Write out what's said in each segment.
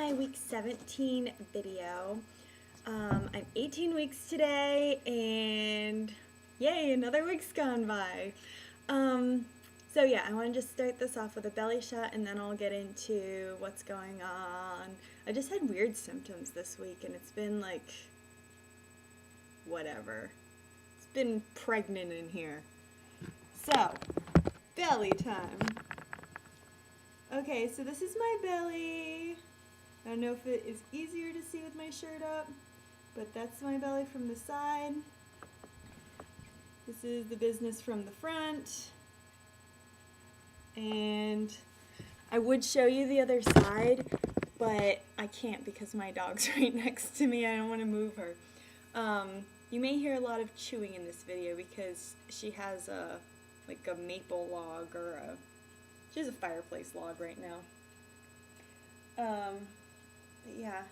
my week 17 video. I'm 18 weeks today, and yay, another week's gone by. So yeah, I want to just start this off with a belly shot, and then I'll get into what's going on. I just had weird symptoms this week, and it's been like, whatever. It's been pregnant in here. So, belly time. Okay, so this is my belly. I don't know if it is easier to see with my shirt up, but that's my belly from the side. This is the business from the front. And I would show you the other side, but I can't because my dog's right next to me. I don't want to move her. You may hear a lot of chewing in this video because she has a maple log or she has a fireplace log right now. But yeah.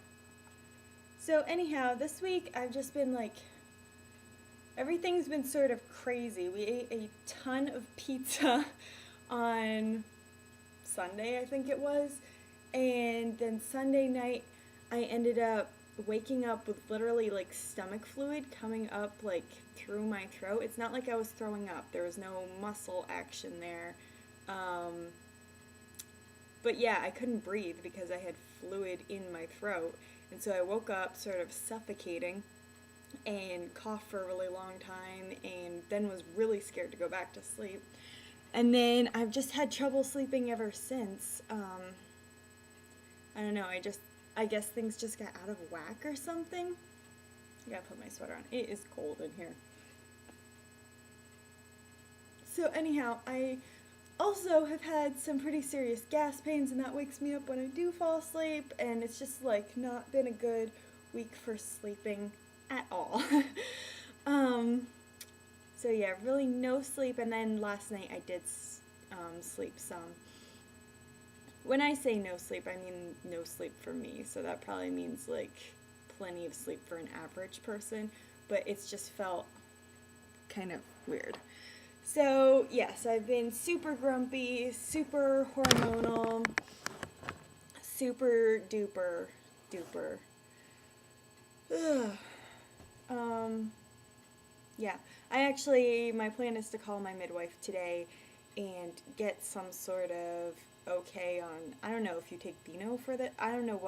So anyhow, this week I've just been everything's been sort of crazy. We ate a ton of pizza on Sunday, I think it was, and then Sunday night I ended up waking up with literally stomach fluid coming up through my throat. It's not like I was throwing up. There was no muscle action there. But yeah, I couldn't breathe because I had fluid in my throat. And so I woke up sort of suffocating and coughed for a really long time, and then was really scared to go back to sleep. And then I've just had trouble sleeping ever since. I don't know, I guess things just got out of whack or something. I gotta put my sweater on. It is cold in here. So anyhow, I also have had some pretty serious gas pains, and that wakes me up when I do fall asleep, and it's just not been a good week for sleeping at all. So yeah, really no sleep, and then last night I did sleep some. When I say no sleep, I mean no sleep for me, so that probably means plenty of sleep for an average person, but it's just felt kind of weird. So yes, I've been super grumpy, super hormonal, super duper duper. Ugh. Yeah, my plan is to call my midwife today and get some sort of okay on, I don't know if you take Beano for that, I don't know.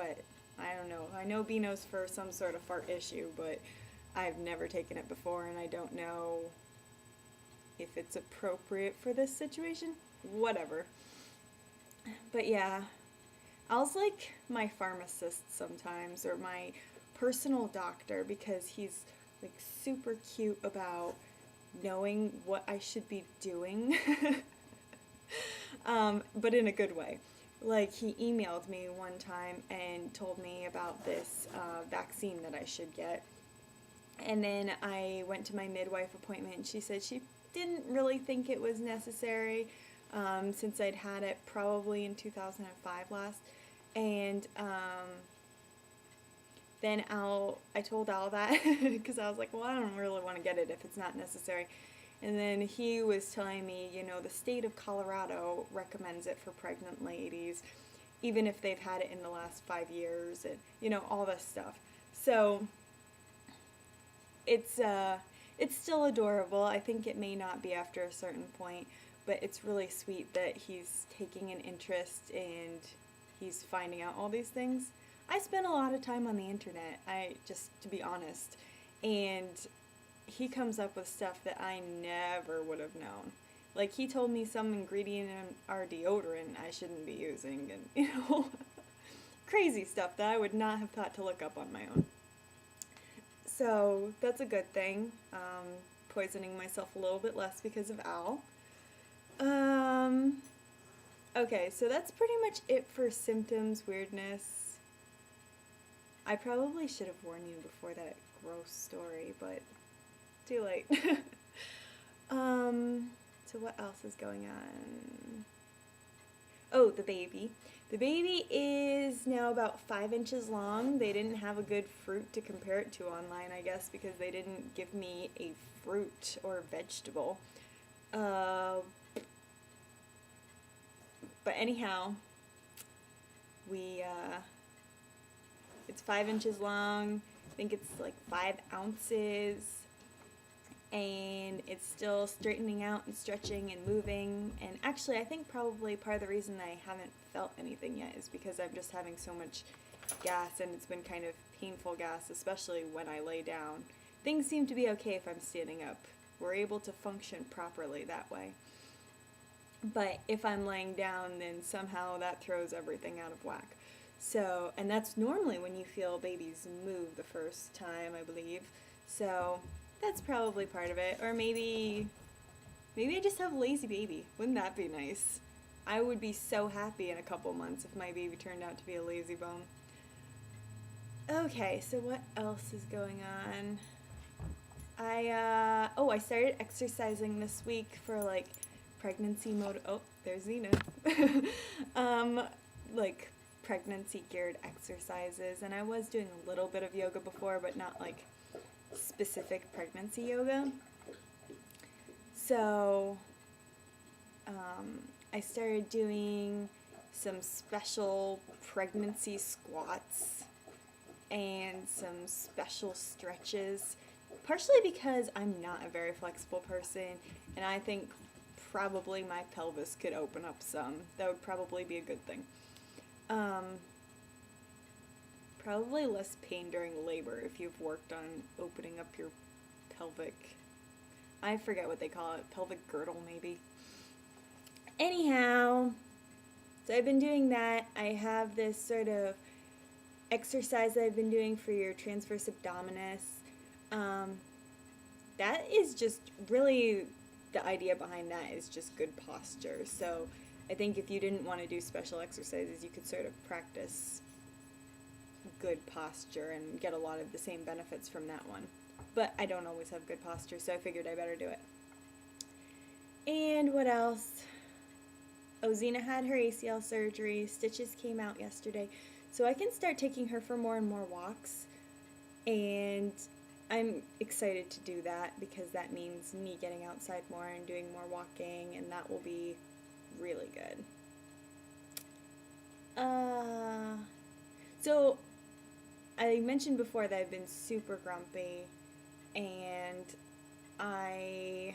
I know Beano's for some sort of fart issue, but I've never taken it before, and I don't know if it's appropriate for this situation. Whatever. But yeah, Al's like my pharmacist sometimes, or my personal doctor, because he's super cute about knowing what I should be doing. But in a good way. He emailed me one time and told me about this vaccine that I should get. And then I went to my midwife appointment, and she said she didn't really think it was necessary, since I'd had it probably in 2005 last. And then I told Al that because I was like, well, I don't really want to get it if it's not necessary. And then he was telling me, the state of Colorado recommends it for pregnant ladies, even if they've had it in the last 5 years, and, all this stuff. So it's still adorable. I think it may not be after a certain point, but it's really sweet that he's taking an interest and he's finding out all these things. I spend a lot of time on the internet, to be honest, and he comes up with stuff that I never would have known. He told me some ingredient in our deodorant I shouldn't be using, and, crazy stuff that I would not have thought to look up on my own. So that's a good thing. Poisoning myself a little bit less because of Al. Okay, so that's pretty much it for symptoms, weirdness. I probably should have warned you before that gross story, but too late. So what else is going on? Oh, the baby. The baby is now about 5 inches long. They didn't have a good fruit to compare it to online, I guess, because they didn't give me a fruit or vegetable. But anyhow, we It's 5 inches long. I think it's like 5 ounces. And it's still straightening out and stretching and moving. And actually, I think probably part of the reason I haven't felt anything yet is because I'm just having so much gas, and it's been kind of painful gas, especially when I lay down. Things seem to be okay if I'm standing up. We're able to function properly that way. But if I'm laying down, then somehow that throws everything out of whack. So, and that's normally when you feel babies move the first time, I believe. So, that's probably part of it. Or maybe I just have a lazy baby. Wouldn't that be nice? I would be so happy in a couple months if my baby turned out to be a lazy bone. Okay, so what else is going on? I started exercising this week for like pregnancy mode. Oh, there's Zena. Like pregnancy geared exercises, and I was doing a little bit of yoga before, but not like specific pregnancy yoga. So I started doing some special pregnancy squats and some special stretches, partially because I'm not a very flexible person, and I think probably my pelvis could open up some. That would probably be a good thing. Probably less pain during labor if you've worked on opening up your pelvic, I forget what they call it, pelvic girdle maybe. Anyhow, so I've been doing that. I have this sort of exercise that I've been doing for your transverse abdominis. That is just really, the idea behind that is just good posture. So I think if you didn't want to do special exercises, you could sort of practice good posture and get a lot of the same benefits from that one. But I don't always have good posture, so I figured I better do it. And what else? Oh, Zena had her ACL surgery. Stitches came out yesterday. So I can start taking her for more and more walks. And I'm excited to do that because that means me getting outside more and doing more walking, and that will be really good. So I mentioned before that I've been super grumpy, and I'm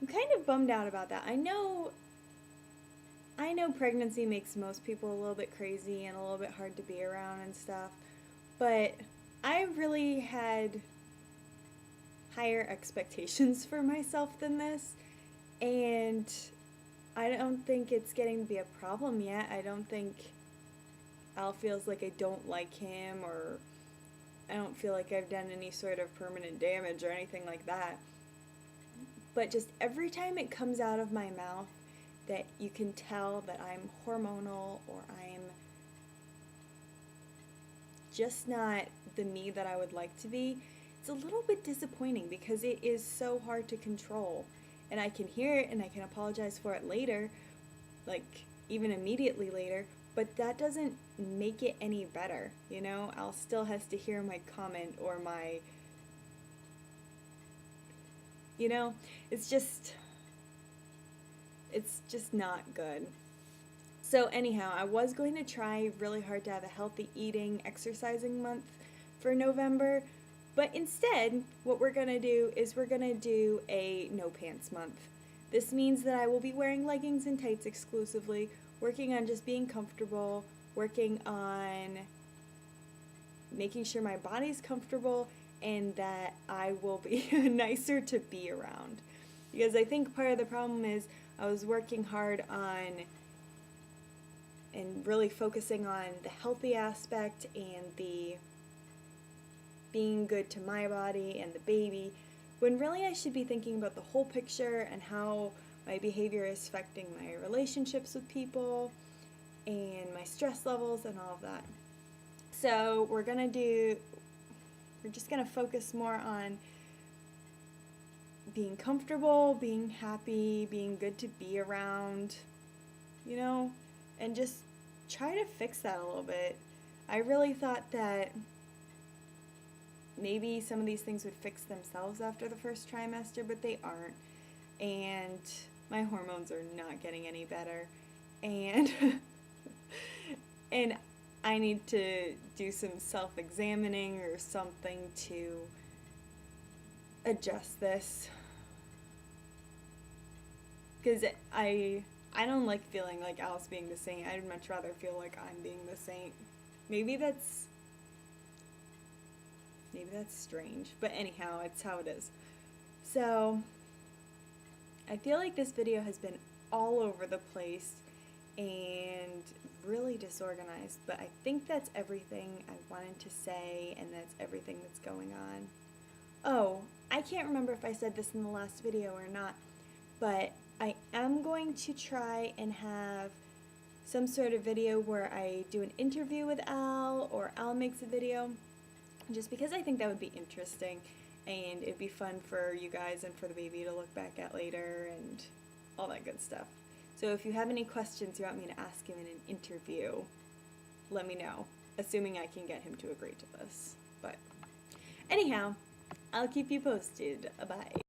kind of bummed out about that. I know pregnancy makes most people a little bit crazy and a little bit hard to be around and stuff, but I really had higher expectations for myself than this, and I don't think it's getting to be a problem yet. I don't think Al feels like I don't like him, or I don't feel like I've done any sort of permanent damage or anything like that. But just every time it comes out of my mouth that you can tell that I'm hormonal or I'm just not the me that I would like to be, it's a little bit disappointing because it is so hard to control. And I can hear it and I can apologize for it later, like even immediately later, but that doesn't make it any better, you know? Al still has to hear my comment or my, you know, it's just not good. So anyhow, I was going to try really hard to have a healthy eating, exercising month for November, but instead, what we're going to do is we're going to do a no pants month. This means that I will be wearing leggings and tights exclusively, working on just being comfortable, working on making sure my body's comfortable, and that I will be nicer to be around. Because I think part of the problem is I was working hard on and really focusing on the healthy aspect and the being good to my body and the baby, when really I should be thinking about the whole picture and how my behavior is affecting my relationships with people and my stress levels and all of that. So we're just gonna focus more on being comfortable, being happy, being good to be around, you know, and just try to fix that a little bit. I really thought that maybe some of these things would fix themselves after the first trimester, but they aren't. And my hormones are not getting any better. And I need to do some self-examining or something to adjust this. Because I don't like feeling like Alice being the saint. I'd much rather feel like I'm being the saint. Maybe that's strange, but anyhow, it's how it is. So I feel like this video has been all over the place and really disorganized, but I think that's everything I wanted to say, and that's everything that's going on. Oh, I can't remember if I said this in the last video or not, but I am going to try and have some sort of video where I do an interview with Al, or Al makes a video, just because I think that would be interesting, and it'd be fun for you guys and for the baby to look back at later and all that good stuff. So if you have any questions you want me to ask him in an interview, let me know, assuming I can get him to agree to this. But anyhow, I'll keep you posted. Bye.